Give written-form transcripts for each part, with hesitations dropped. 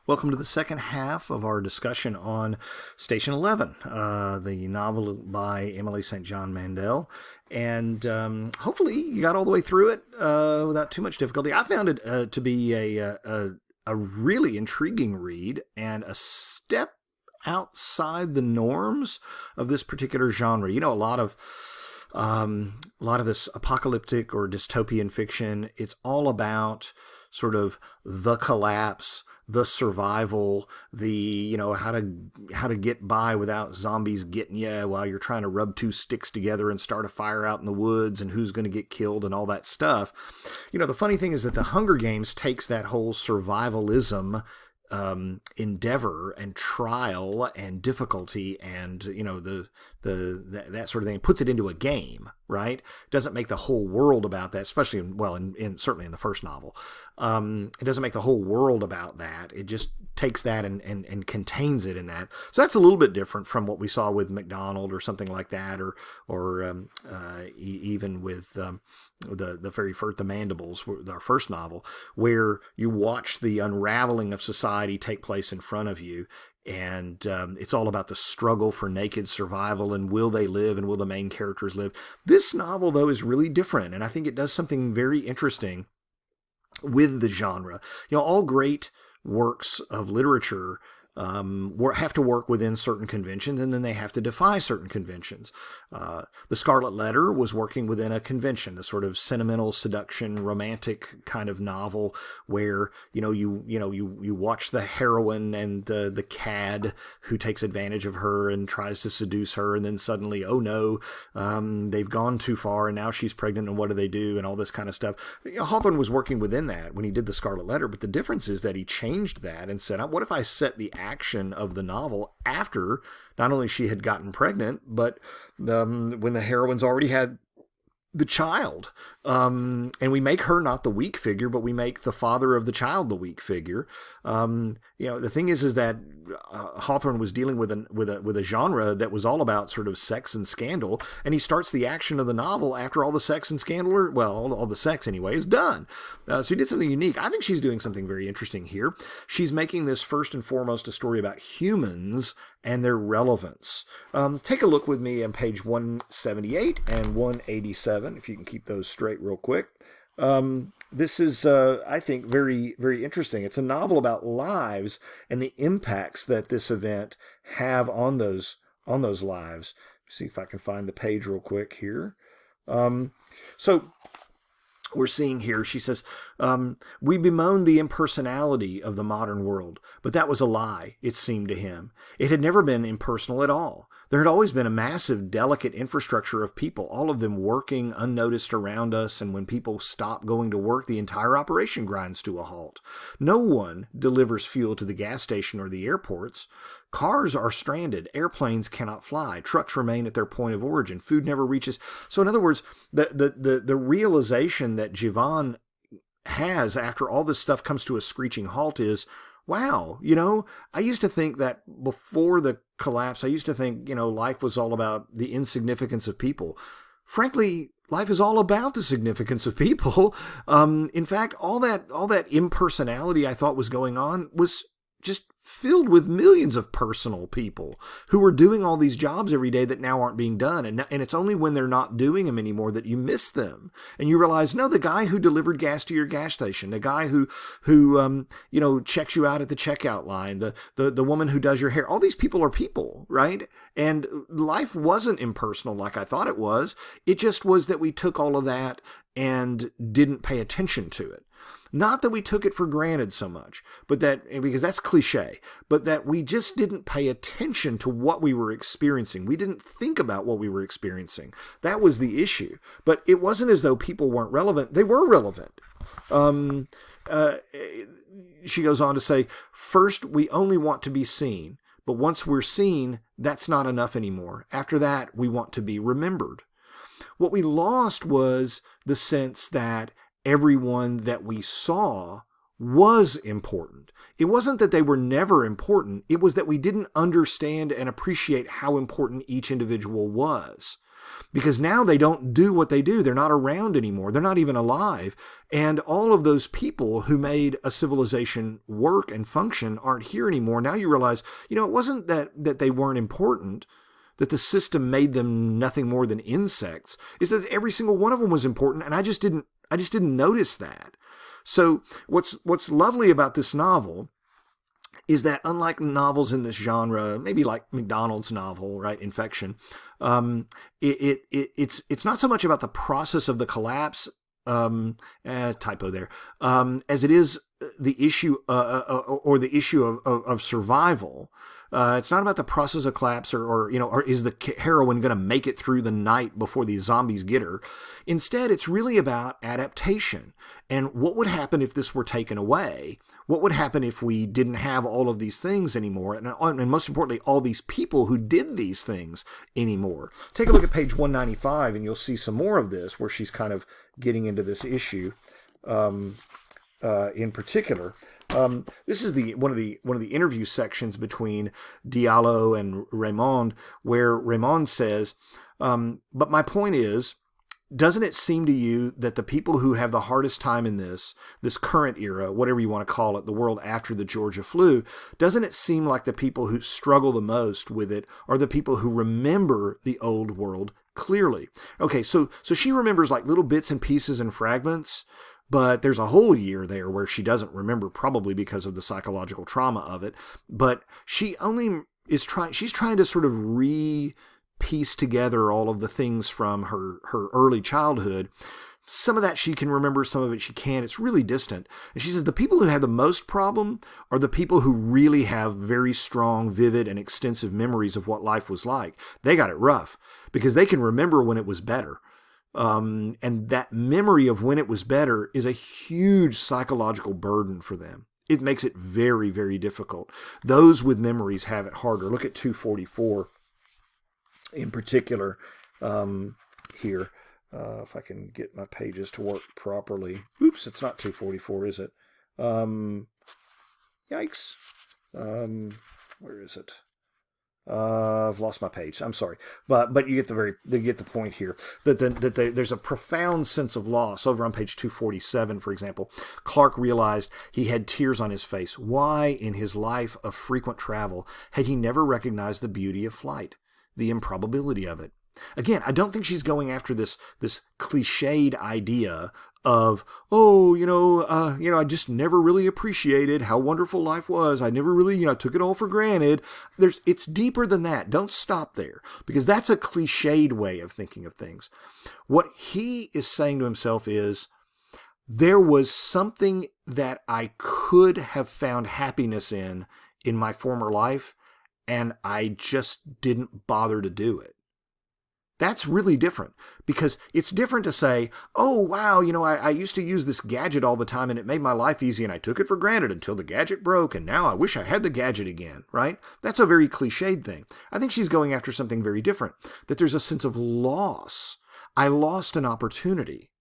Welcome to the second half of our discussion on Station 11, the novel by Emily St. John Mandel. And hopefully you got all the way through it without too much difficulty. I found it to be a really intriguing read and a step outside the norms of this particular genre. You know, a lot of this apocalyptic or dystopian fiction, it's all about sort of the collapse, the survival, how to get by without zombies getting you while you're trying to rub two sticks together and start a fire out in the woods, and who's going to get killed and all that stuff. You know, the funny thing is that the Hunger Games takes that whole survivalism endeavor and trial and difficulty and that sort of thing, puts it into a game, right? Doesn't make the whole world about that, especially certainly in the first novel. It doesn't make the whole world about that. It just takes that and contains it in that. So that's a little bit different from what we saw with McDonald or something like that, or even with the very first, The Mandibles, our first novel, where you watch the unraveling of society take place in front of you. And it's all about the struggle for naked survival and will they live and will the main characters live. This novel, though, is really different, and I think it does something very interesting with the genre. You know, all great works of literature have to work within certain conventions, and then they have to defy certain conventions. The Scarlet Letter was working within a convention, the sort of sentimental seduction, romantic kind of novel where you watch the heroine and the cad who takes advantage of her and tries to seduce her, and then suddenly, oh no, they've gone too far, and now she's pregnant, and what do they do, and all this kind of stuff. Hawthorne was working within that when he did the Scarlet Letter, but the difference is that he changed that and said, what if I set the action of the novel after not only she had gotten pregnant, but when the heroine's already had the child, and we make her not the weak figure, but we make the father of the child the weak figure. The thing is that Hawthorne was dealing with a genre that was all about sort of sex and scandal, and he starts the action of the novel after all the sex and scandal, all the sex anyway, is done. So he did something unique. I think she's doing something very interesting here. She's making this first and foremost a story about humans and their relevance. Take a look with me on page 178 and 187, if you can keep those straight real quick. This is, I think, very, very interesting. It's a novel about lives and the impacts that this event have on those lives. See if I can find the page real quick here. So we're seeing here, she says, we bemoaned the impersonality of the modern world, but that was a lie, it seemed to him. It had never been impersonal at all. There had always been a massive, delicate infrastructure of people, all of them working unnoticed around us, and when people stop going to work, the entire operation grinds to a halt. No one delivers fuel to the gas station or the airports. Cars are stranded. Airplanes cannot fly. Trucks remain at their point of origin. Food never reaches. So in other words, the realization that Jivan has after all this stuff comes to a screeching halt is, wow, I used to think that before the collapse, I used to think, life was all about the insignificance of people. Frankly, life is all about the significance of people. In fact, all that impersonality I thought was going on was just filled with millions of personal people who are doing all these jobs every day that now aren't being done. And it's only when they're not doing them anymore that you miss them. And you realize, no, the guy who delivered gas to your gas station, the guy who checks you out at the checkout line, the woman who does your hair, all these people are people, right? And life wasn't impersonal like I thought it was. It just was that we took all of that and didn't pay attention to it. Not that we took it for granted so much, but because that's cliche, but that we just didn't pay attention to what we were experiencing. We didn't think about what we were experiencing. That was the issue. But it wasn't as though people weren't relevant. They were relevant. She goes on to say, first, we only want to be seen. But once we're seen, that's not enough anymore. After that, we want to be remembered. What we lost was the sense that everyone that we saw was important. It wasn't that they were never important. It was that we didn't understand and appreciate how important each individual was. because now they don't do what they do. They're not around anymore. They're not even alive. And all of those people who made a civilization work and function aren't here anymore. Now you realize, it wasn't that they weren't important, that the system made them nothing more than insects. Is that every single one of them was important, and I just didn't notice that. So what's lovely about this novel is that, unlike novels in this genre, maybe like McDonald's novel, right, Infection, it's not so much about the process of the collapse, typo there, as it is the issue or the issue of survival. It's not about the process of collapse or is the heroine going to make it through the night before these zombies get her. Instead, it's really about adaptation and what would happen if this were taken away. What would happen if we didn't have all of these things anymore? And most importantly, all these people who did these things anymore. Take a look at page 195 and you'll see some more of this where she's kind of getting into this issue in particular. This is one of the interview sections between Diallo and Raymond, where Raymond says, but my point is, doesn't it seem to you that the people who have the hardest time in this current era, whatever you want to call it, the world after the Georgia flu, doesn't it seem like the people who struggle the most with it are the people who remember the old world clearly? Okay, so she remembers like little bits and pieces and fragments, but there's a whole year there where she doesn't remember, probably because of the psychological trauma of it. But she's trying to sort of piece together all of the things from her early childhood. Some of that she can remember, some of it she can't. It's really distant. And she says the people who have the most problem are the people who really have very strong, vivid, and extensive memories of what life was like. They got it rough because they can remember when it was better. And that memory of when it was better is a huge psychological burden for them. It makes it very, very difficult. Those with memories have it harder. Look at 244 in particular here. If I can get my pages to work properly. Oops, it's not 244, is it? Yikes. Where is it? I've lost my page. I'm sorry, but you get the point here. There's a profound sense of loss over on page 247, for example. Clark realized he had tears on his face. Why, in his life of frequent travel, had he never recognized the beauty of flight, the improbability of it? Again, I don't think she's going after this cliched idea of, I just never really appreciated how wonderful life was. I never really, took it all for granted. It's deeper than that. Don't stop there, because that's a cliched way of thinking of things. What he is saying to himself is, there was something that I could have found happiness in my former life, and I just didn't bother to do it. That's really different, because it's different to say, oh, wow, I used to use this gadget all the time and it made my life easy and I took it for granted until the gadget broke and now I wish I had the gadget again, right? That's a very cliched thing. I think she's going after something very different, that there's a sense of loss. I lost an opportunity.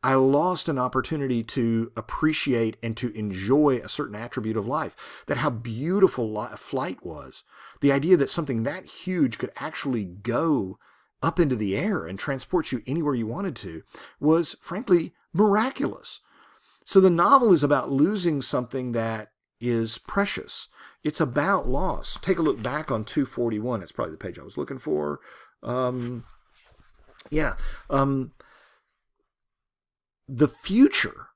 I lost an opportunity to appreciate and to enjoy a certain attribute of life, that how beautiful flight was. The idea that something that huge could actually go up into the air and transport you anywhere you wanted to was, frankly, miraculous. So the novel is about losing something that is precious. It's about loss. Take a look back on 241. That's probably the page I was looking for. The future,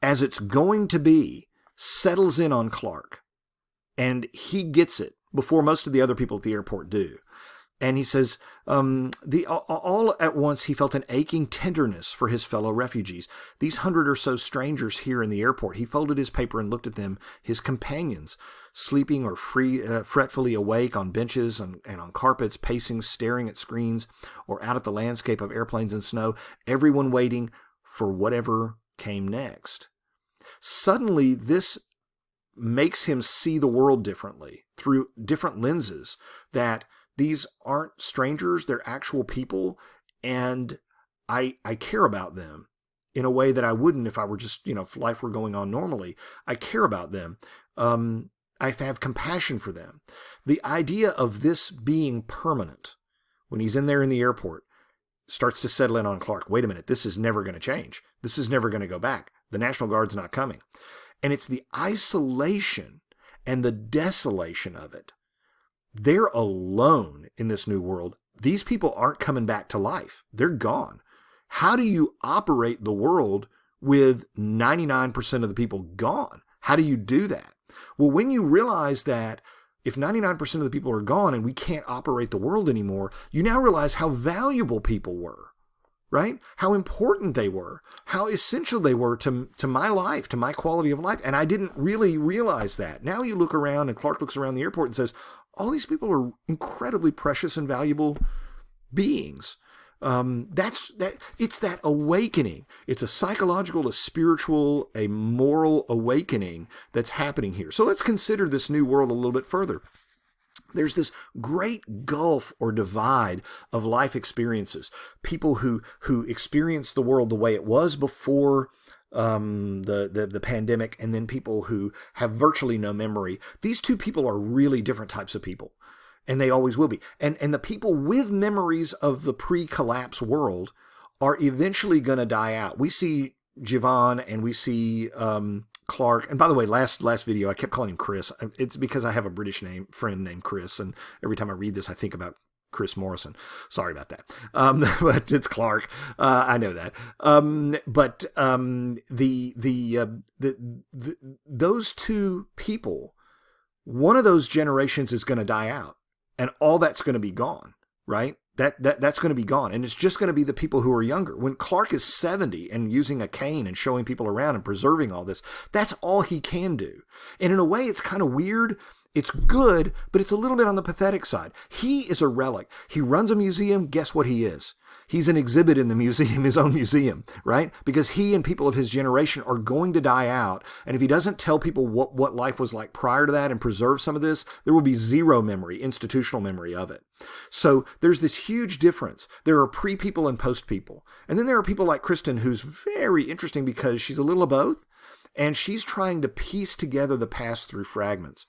as it's going to be, settles in on Clark, and he gets it before most of the other people at the airport do. And he says, all at once he felt an aching tenderness for his fellow refugees. These 100 or so strangers here in the airport. He folded his paper and looked at them, his companions, sleeping or fretfully awake on benches and on carpets, pacing, staring at screens, or out at the landscape of airplanes and snow, everyone waiting for whatever came next. Suddenly, this makes him see the world differently, through different lenses, that these aren't strangers, they're actual people, and I care about them in a way that I wouldn't if I were just, if life were going on normally. I care about them. I have compassion for them. The idea of this being permanent, when he's in there in the airport, starts to settle in on Clark. Wait a minute, this is never going to change. This is never going to go back. The National Guard's not coming. And it's the isolation and the desolation of it. They're alone in this new world. These people aren't coming back to life. They're gone. How do you operate the world with 99% of the people gone? How do you do that? Well, when you realize that if 99% of the people are gone and we can't operate the world anymore, you now realize how valuable people were, right? How important they were, how essential they were to my life, to my quality of life. And I didn't really realize that. Now you look around and Clark looks around the airport and says, all these people are incredibly precious and valuable beings. It's that awakening. It's a psychological, a spiritual, a moral awakening that's happening here. So let's consider this new world a little bit further. There's this great gulf or divide of life experiences. People who experience the world the way it was before the pandemic, and then people who have virtually no memory. These two people are really different types of people. And they always will be. And the people with memories of the pre-collapse world are eventually going to die out. We see Javon and we see Clark. And by the way, last video, I kept calling him Chris. It's because I have a British friend named Chris. And every time I read this, I think about Chris Morrison. Sorry about that. But it's Clark. I know that. Those two people, one of those generations is going to die out. And all that's going to be gone, right? That's going to be gone. And it's just going to be the people who are younger. When Clark is 70 and using a cane and showing people around and preserving all this, that's all he can do. And in a way, it's kind of weird. It's good, but it's a little bit on the pathetic side. He is a relic. He runs a museum. Guess what he is? He's an exhibit in the museum, his own museum, right? Because he and people of his generation are going to die out. And if he doesn't tell people what life was like prior to that and preserve some of this, there will be zero memory, institutional memory of it. So there's this huge difference. There are pre-people and post-people. And then there are people like Kristen, who's very interesting because she's a little of both. And she's trying to piece together the past through fragments.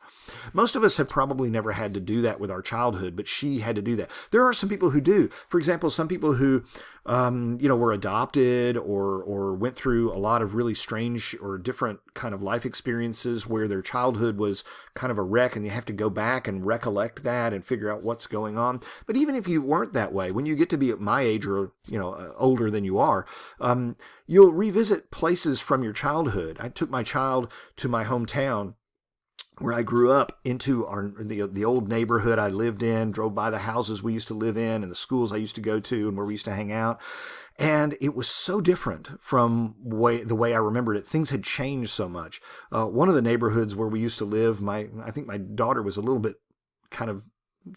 Most of us have probably never had to do that with our childhood, but she had to do that. There are some people who do. For example, some people who, were adopted or went through a lot of really strange or different kind of life experiences where their childhood was kind of a wreck, and you have to go back and recollect that and figure out what's going on. But even if you weren't that way, when you get to be at my age or, older than you are, you'll revisit places from your childhood. I took my child to my hometown where I grew up, into the old neighborhood I lived in, drove by the houses we used to live in and the schools I used to go to and where we used to hang out. And it was so different from the way I remembered it. Things had changed so much. One of the neighborhoods where we used to live, I think my daughter was a little bit kind of,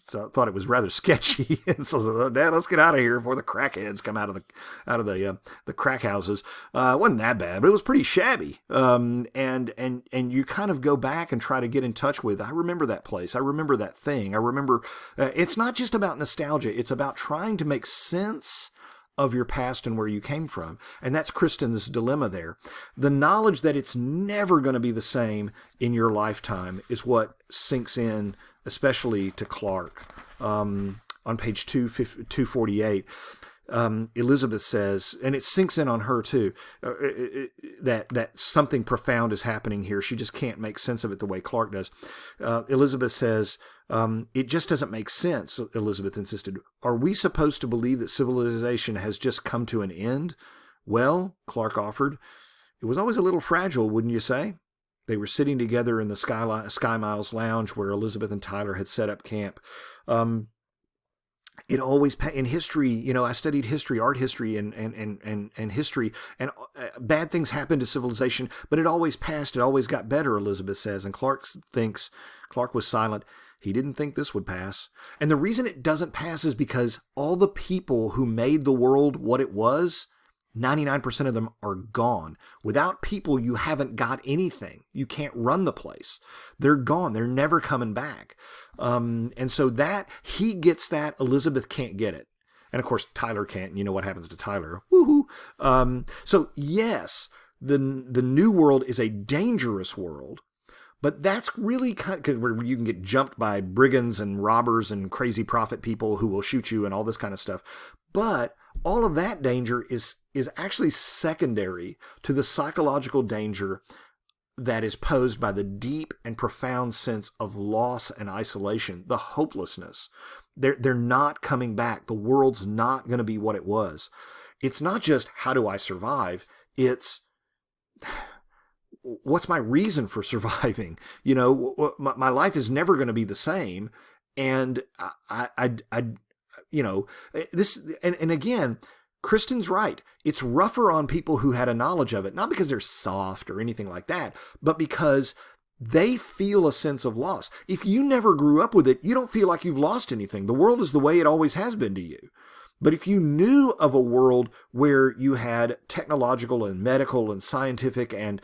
so I thought it was rather sketchy, and so Dad, let's get out of here before the crackheads come out of the crack houses. It wasn't that bad, but it was pretty shabby. And you kind of go back and try to get in touch with. I remember that place. I remember that thing. I remember. It's not just about nostalgia. It's about trying to make sense of your past and where you came from. And that's Kristen's dilemma there. The knowledge that it's never going to be the same in your lifetime is what sinks in, especially to Clark. On page 248, Elizabeth says, and it sinks in on her too, that something profound is happening here. She just can't make sense of it the way Clark does. Elizabeth says, it just doesn't make sense, Elizabeth insisted. Are we supposed to believe that civilization has just come to an end? Well, Clark offered, it was always a little fragile, wouldn't you say? They were sitting together in the Sky Miles lounge where Elizabeth and Tyler had set up camp. It always, in history, I studied history, art history, and history, and bad things happened to civilization, but it always passed. It always got better, Elizabeth says. And Clark was silent. He didn't think this would pass. And the reason it doesn't pass is because all the people who made the world what it was, 99% of them are gone. Without people, you haven't got anything. You can't run the place. They're gone. They're never coming back. And so that, he gets that, Elizabeth can't get it. And of course, Tyler can't. You know what happens to Tyler. Woohoo. So yes, the new world is a dangerous world. But that's really kind of where you can get jumped by brigands and robbers and crazy prophet people who will shoot you and all this kind of stuff. But all of that danger is actually secondary to the psychological danger that is posed by the deep and profound sense of loss and isolation, the hopelessness. They're not coming back. The world's not going to be what it was. It's not just, how do I survive? It's, what's my reason for surviving? You know, my life is never going to be the same. And you know, this, and again, Kristen's right. It's rougher on people who had a knowledge of it, not because they're soft or anything like that, but because they feel a sense of loss. If you never grew up with it, you don't feel like you've lost anything. The world is the way it always has been to you. But if you knew of a world where you had technological and medical and scientific and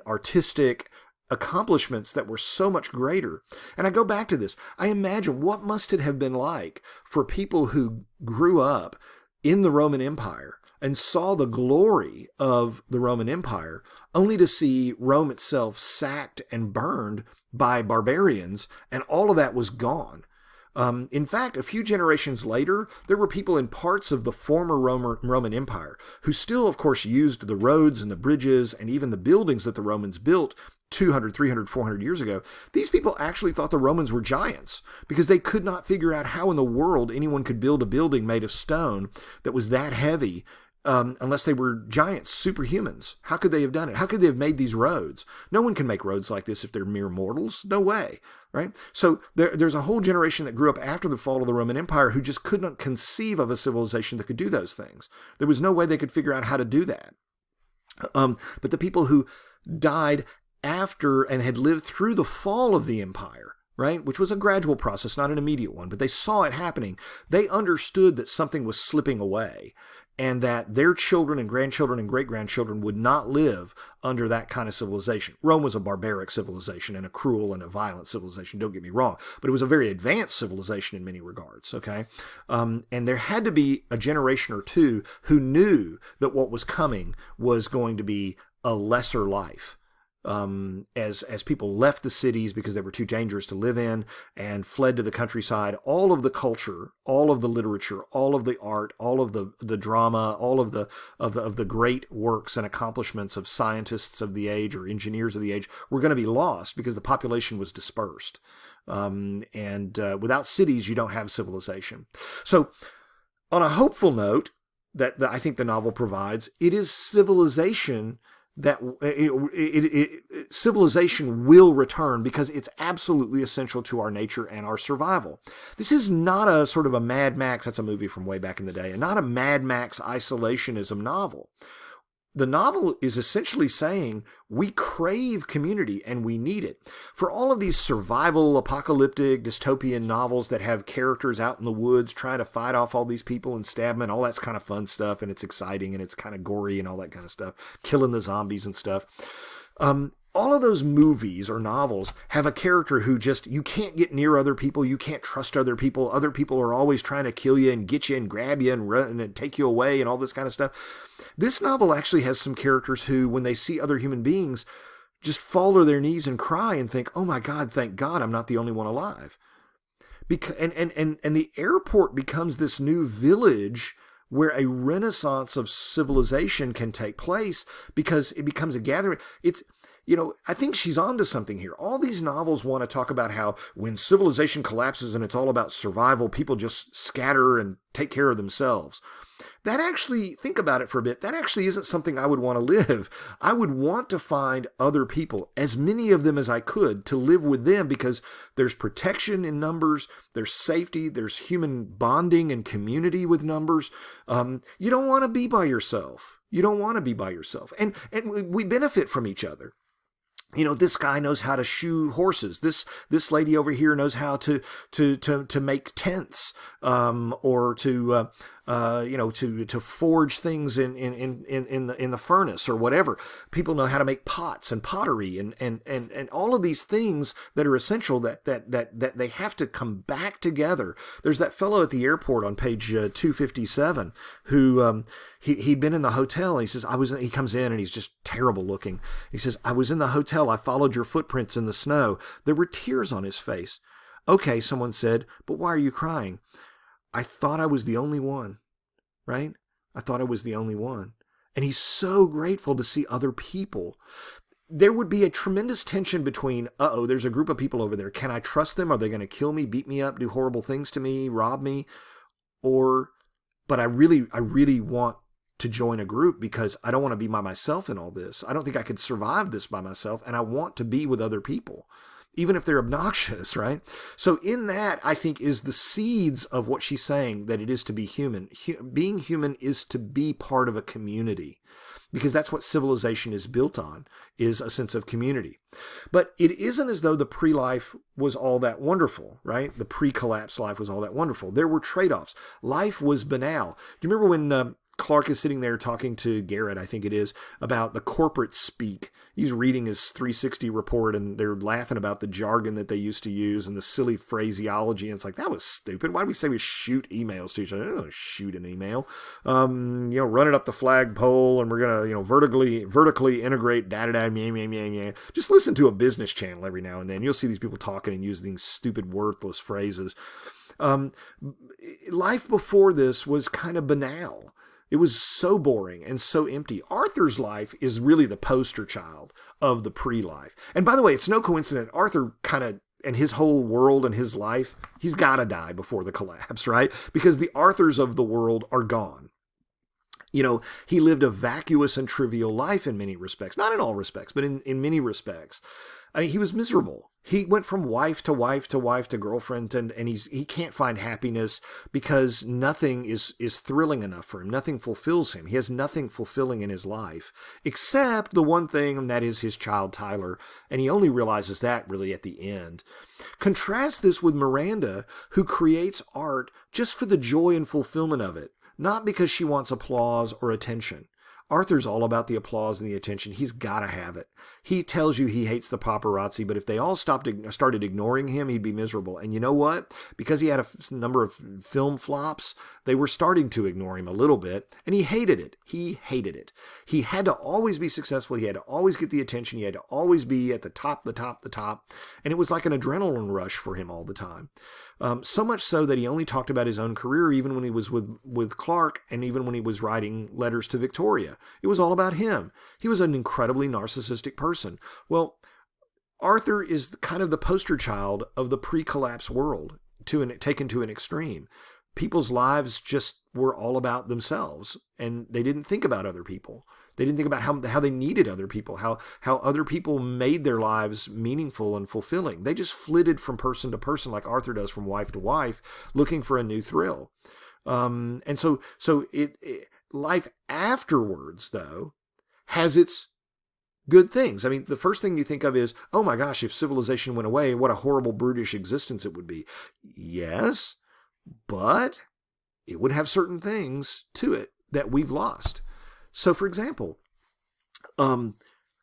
artistic accomplishments that were so much greater. And I go back to this. I imagine, what must it have been like for people who grew up in the Roman Empire and saw the glory of the Roman Empire, only to see Rome itself sacked and burned by barbarians, and all of that was gone. In fact, a few generations later, there were people in parts of the former Roman Empire who still, of course, used the roads and the bridges and even the buildings that the Romans built 200, 300, 400 years ago. These people actually thought the Romans were giants because they could not figure out how in the world anyone could build a building made of stone that was that heavy unless they were giants, superhumans. How could they have done it? How could they have made these roads? No one can make roads like this if they're mere mortals. No way, right? So there's a whole generation that grew up after the fall of the Roman Empire who just could not conceive of a civilization that could do those things. There was no way they could figure out how to do that. But the people who died after and had lived through the fall of the empire, right, which was a gradual process, not an immediate one, but they saw it happening. They understood that something was slipping away and that their children and grandchildren and great-grandchildren would not live under that kind of civilization. Rome was a barbaric civilization and a cruel and a violent civilization, don't get me wrong, but it was a very advanced civilization in many regards, okay? And there had to be a generation or two who knew that what was coming was going to be a lesser life. As people left the cities because they were too dangerous to live in and fled to the countryside, all of the culture, all of the literature, all of the art, all of the drama, all of the great works and accomplishments of scientists of the age or engineers of the age were going to be lost because the population was dispersed. And without cities, you don't have civilization. So on a hopeful note that I think the novel provides, it is civilization that civilization will return because it's absolutely essential to our nature and our survival. This is not a sort of a Mad Max, that's a movie from way back in the day, and not a Mad Max isolationism novel. The novel is essentially saying we crave community and we need it. For all of these survival, apocalyptic, dystopian novels that have characters out in the woods trying to fight off all these people and stab them and all that's kind of fun stuff and it's exciting and it's kind of gory and all that kind of stuff, killing the zombies and stuff. All of those movies or novels have a character who just, you can't get near other people, you can't trust other people are always trying to kill you and get you and grab you and run and take you away and all this kind of stuff. This novel actually has some characters who, when they see other human beings, just fall to their knees and cry and think, oh my God, thank God I'm not the only one alive. And the airport becomes this new village where a renaissance of civilization can take place because it becomes a gathering. It's, you know, I think she's onto something here. All these novels want to talk about how when civilization collapses and it's all about survival, people just scatter and take care of themselves. That actually, think about it for a bit, that actually isn't something I would want to live. I would want to find other people, as many of them as I could, to live with them because there's protection in numbers, there's safety, there's human bonding and community with numbers. You don't want to be by yourself. You don't want to be by yourself. And we benefit from each other. You know, this guy knows how to shoe horses. This lady over here knows how to make tents, or to forge things in the furnace or whatever. People know how to make pots and pottery and all of these things that are essential that they have to come back together. There's that fellow at the airport on page 257 who he'd been in the hotel. And he says, he comes in and he's just terrible looking. He says, I was in the hotel. I followed your footprints in the snow. There were tears on his face. Okay, someone said, but why are you crying? I thought I was the only one. right? I thought I was the only one. And he's so grateful to see other people. There would be a tremendous tension between, there's a group of people over there. Can I trust them? Are they going to kill me, beat me up, do horrible things to me, rob me? But I really want to join a group because I don't want to be by myself in all this. I don't think I could survive this by myself, and I want to be with other people, even if they're obnoxious, right? So in that, I think, is the seeds of what she's saying, that it is to be human. Being human is to be part of a community, because that's what civilization is built on, is a sense of community. But it isn't as though the pre-life was all that wonderful, right? The pre-collapse life was all that wonderful. There were trade-offs. Life was banal. Do you remember when Clark is sitting there talking to Garrett, I think it is, about the corporate speak? He's reading his 360 report, and they're laughing about the jargon that they used to use and the silly phraseology. And it's like, that was stupid. Why do we say we shoot emails to each other? I don't shoot an email. Run it up the flagpole, and we're going to, vertically integrate da-da-da, just listen to a business channel every now and then. You'll see these people talking and using these stupid, worthless phrases. Life before this was kind of banal. It was so boring and so empty. Arthur's life is really the poster child of the pre-life. And by the way, it's no coincidence. Arthur and his whole world and his life, he's got to die before the collapse, right? Because the Arthurs of the world are gone. He lived a vacuous and trivial life in many respects. Not in all respects, but in many respects. I mean, he was miserable. He went from wife to wife to wife to girlfriend, and he can't find happiness because nothing is thrilling enough for him. Nothing fulfills him. He has nothing fulfilling in his life except the one thing, and that is his child Tyler, and he only realizes that really at the end. Contrast this with Miranda, who creates art just for the joy and fulfillment of it, not because she wants applause or attention. Arthur's all about the applause and the attention. He's got to have it. He tells you he hates the paparazzi, but if they all started ignoring him, he'd be miserable. And you know what? Because he had a number of film flops, they were starting to ignore him a little bit, and he hated it. He hated it. He had to always be successful. He had to always get the attention. He had to always be at the top. And it was like an adrenaline rush for him all the time. So much so that he only talked about his own career even when he was with Clark, and even when he was writing letters to Victoria. It was all about him. He was an incredibly narcissistic person. Well, Arthur is kind of the poster child of the pre-collapse world, taken to an extreme. People's lives just were all about themselves, and they didn't think about other people. They didn't think about how they needed other people, how other people made their lives meaningful and fulfilling. They just flitted from person to person like Arthur does from wife to wife, looking for a new thrill. And so life afterwards, though, has its good things. I mean, the first thing you think of is, oh my gosh, if civilization went away, what a horrible, brutish existence it would be. Yes, but it would have certain things to it that we've lost. So, for example,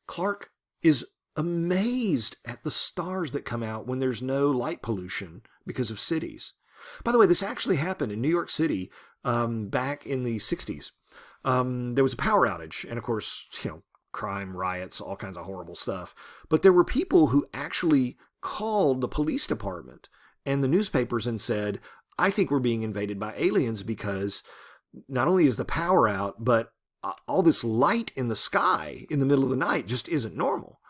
Clark is amazed at the stars that come out when there's no light pollution because of cities. By the way, this actually happened in New York City back in the 60s. There was a power outage, and of course, crime, riots, all kinds of horrible stuff. But there were people who actually called the police department and the newspapers and said, I think we're being invaded by aliens because not only is the power out, but all this light in the sky in the middle of the night just isn't normal.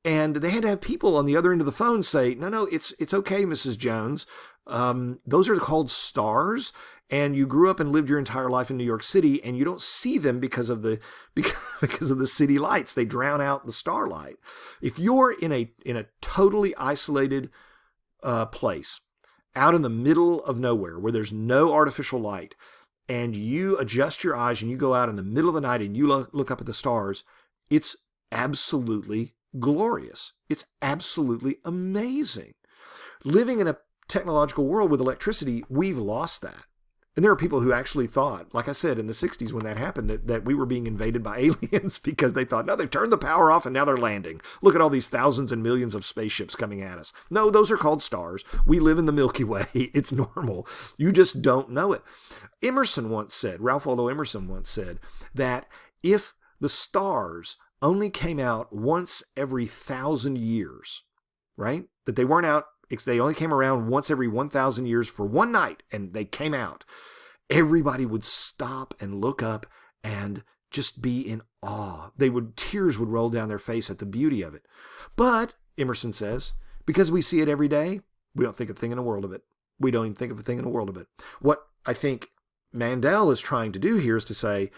And they had to have people on the other end of the phone say, no, it's okay, Mrs. Jones. Those are called stars, and you grew up and lived your entire life in New York City, and you don't see them because of the city lights. They drown out the starlight. If you're in a totally isolated place, out in the middle of nowhere where there's no artificial light, and you adjust your eyes and you go out in the middle of the night and you look up at the stars, it's absolutely glorious. It's absolutely amazing. Living in a technological world with electricity, we've lost that. And there are people who actually thought, like I said, in the 60s when that happened, that we were being invaded by aliens because they thought, no, they've turned the power off and now they're landing. Look at all these thousands and millions of spaceships coming at us. No, those are called stars. We live in the Milky Way. It's normal. You just don't know it. Ralph Waldo Emerson once said that if the stars only came out once every 1,000 years, right? That they weren't out, they only came around once every 1,000 years for one night, and they came out. everybody would stop and look up and just be in awe. Tears would roll down their face at the beauty of it. But, Emerson says, because we see it every day, we don't think a thing in the world of it. We don't even think of a thing in the world of it. What I think Mandel is trying to do here is to say,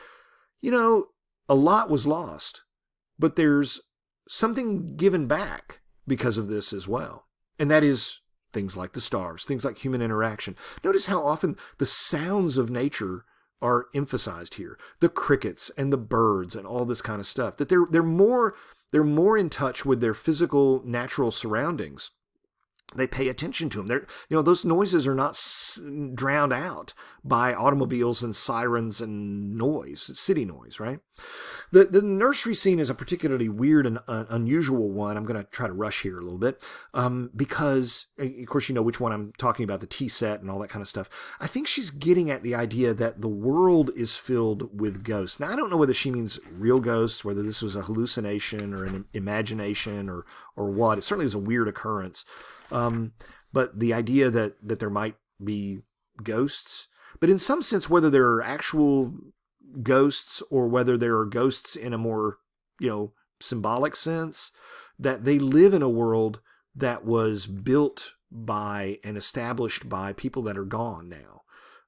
a lot was lost, but there's something given back because of this as well. And that is things like the stars, things like human interaction. Notice how often the sounds of nature are emphasized here. The crickets and the birds and all this kind of stuff. That they're more in touch with their physical, natural surroundings. They pay attention to them. Those noises are not drowned out by automobiles and sirens and noise, city noise, right? The nursery scene is a particularly weird and unusual one. I'm going to try to rush here a little bit because, of course, you know which one I'm talking about, the tea set and all that kind of stuff. I think she's getting at the idea that the world is filled with ghosts. Now, I don't know whether she means real ghosts, whether this was a hallucination or an imagination or what. It certainly is a weird occurrence. But the idea that there might be ghosts, but in some sense, whether there are actual ghosts or whether there are ghosts in a more, symbolic sense, that they live in a world that was built by and established by people that are gone now.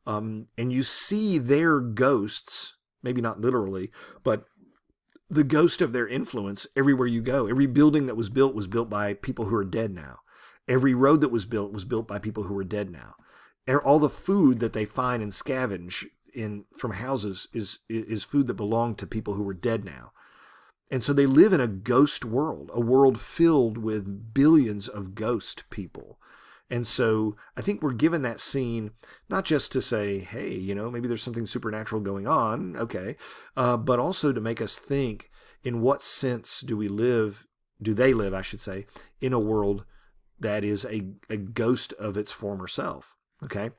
And you see their ghosts, maybe not literally, but the ghost of their influence everywhere you go. Every building that was built by people who are dead now. Every road that was built by people who are dead now. All the food that they find and scavenge from houses is food that belonged to people who are dead now. And so they live in a ghost world, a world filled with billions of ghost people. And so I think we're given that scene not just to say, hey, maybe there's something supernatural going on, okay, but also to make us think, in what sense do they live, I should say, in a world that is a ghost of its former self. Okay.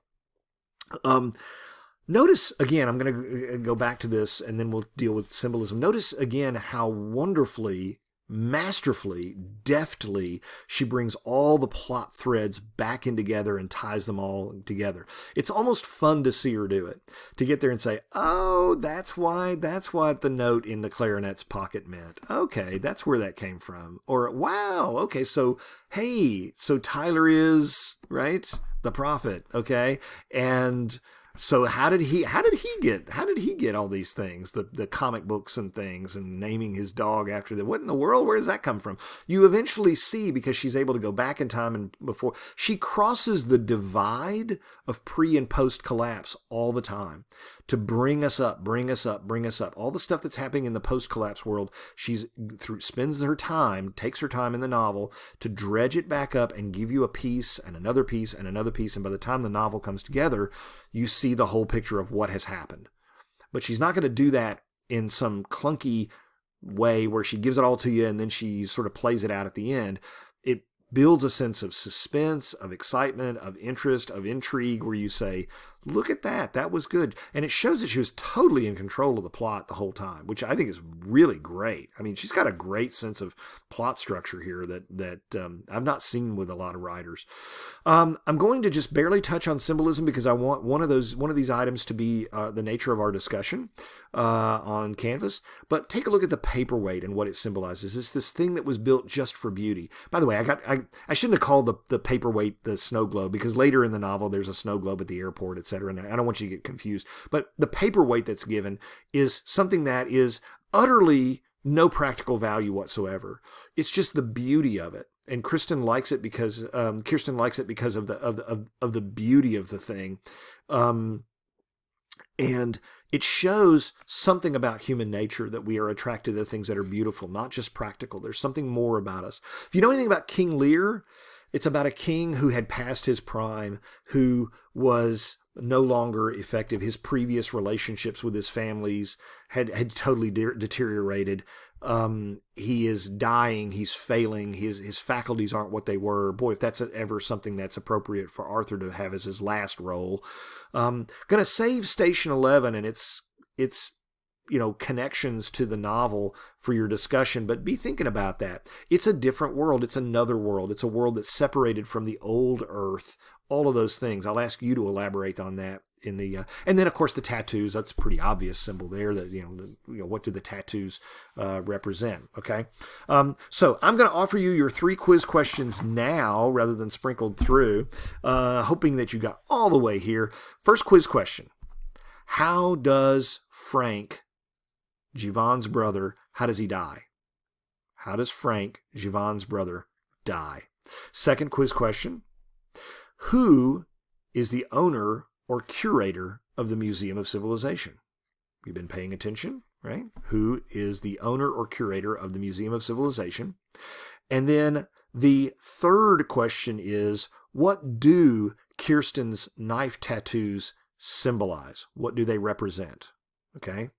Notice again, I'm going to go back to this and then we'll deal with symbolism. Notice again how wonderfully, masterfully, deftly she brings all the plot threads back in together and ties them all together. It's almost fun to see her do it, to get there and say, oh, that's what the note in the clarinet's pocket meant. Okay, that's where that came from. Or, wow, okay, so Tyler is, right, the prophet, okay? And so how did he get all these things, the comic books and things, and naming his dog after them? What in the world? Where does that come from? You eventually see, because she's able to go back in time and before, she crosses the divide of pre and post collapse all the time to bring us up. All the stuff that's happening in the post collapse world, spends her time, takes her time in the novel to dredge it back up and give you a piece and another piece and another piece. And by the time the novel comes together, you see the whole picture of what has happened. But she's not going to do that in some clunky way where she gives it all to you and then she sort of plays it out at the end. It builds a sense of suspense, of excitement, of interest, of intrigue, where you say, look at that, that was good. And it shows that she was totally in control of the plot the whole time, which I think is really great. I mean, she's got a great sense of plot structure here that I've not seen with a lot of writers. I'm going to just barely touch on symbolism because I want one of these items to be the nature of our discussion on Canvas. But take a look at the paperweight and what it symbolizes. It's this thing that was built just for beauty. By the way, I shouldn't have called the paperweight the snow globe, because later in the novel there's a snow globe at the airport, etc. And I don't want you to get confused. But the paperweight that's given is something that is utterly no practical value whatsoever. It's just the beauty of it. And Kirsten likes it because of the beauty of the thing. And it shows something about human nature, that we are attracted to things that are beautiful, not just practical. There's something more about us. If you know anything about King Lear, it's about a king who had passed his prime, who was no longer effective. His previous relationships with his families had totally deteriorated. He is dying. He's failing. His faculties aren't what they were. Boy, if that's ever something that's appropriate for Arthur to have as his last role. Going to save Station 11, and it's connections to the novel for your discussion, but be thinking about that. It's a different world. It's another world. It's a world that's separated from the old Earth. All of those things. I'll ask you to elaborate on that in the, and then of course the tattoos. That's a pretty obvious symbol there. That what do the tattoos represent? Okay, so I'm going to offer you your 3 quiz questions now, rather than sprinkled through, hoping that you got all the way here. First quiz question: how does Frank, Jivan's brother, how does he die? How does Frank, Jivan's brother, die? Second quiz question: who is the owner or curator of the Museum of Civilization? You've been paying attention, right? Who is the owner or curator of the Museum of Civilization? And then the third question is, what do Kirsten's knife tattoos symbolize? What do they represent? Okay,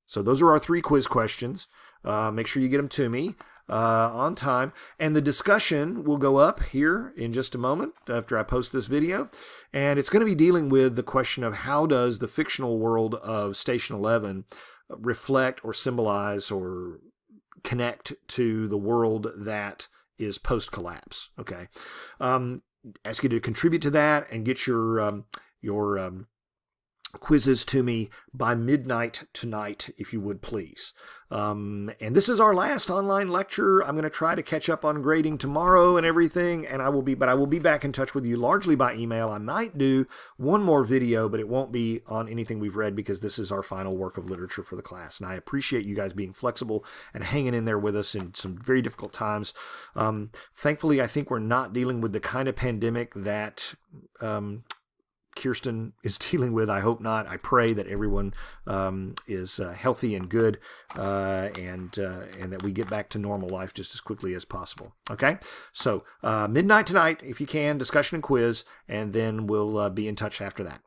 so those are our 3 quiz questions. Make sure you get them to me on time. And the discussion will go up here in just a moment after I post this video. And it's going to be dealing with the question of how does the fictional world of Station 11 reflect or symbolize or connect to the world that is post-collapse. Okay. Ask you to contribute to that and get your quizzes to me by midnight tonight, if you would please. And this is our last online lecture. I'm going to try to catch up on grading tomorrow and everything, and I will be back in touch with you largely by email. I might do one more video, but it won't be on anything we've read, because this is our final work of literature for the class. And I appreciate you guys being flexible and hanging in there with us in some very difficult times. Thankfully, I think we're not dealing with the kind of pandemic that Kirsten is dealing with. I hope not. I pray that everyone is healthy and good, and that we get back to normal life just as quickly as possible. Okay, so midnight tonight, if you can, discussion and quiz, and then we'll be in touch after that.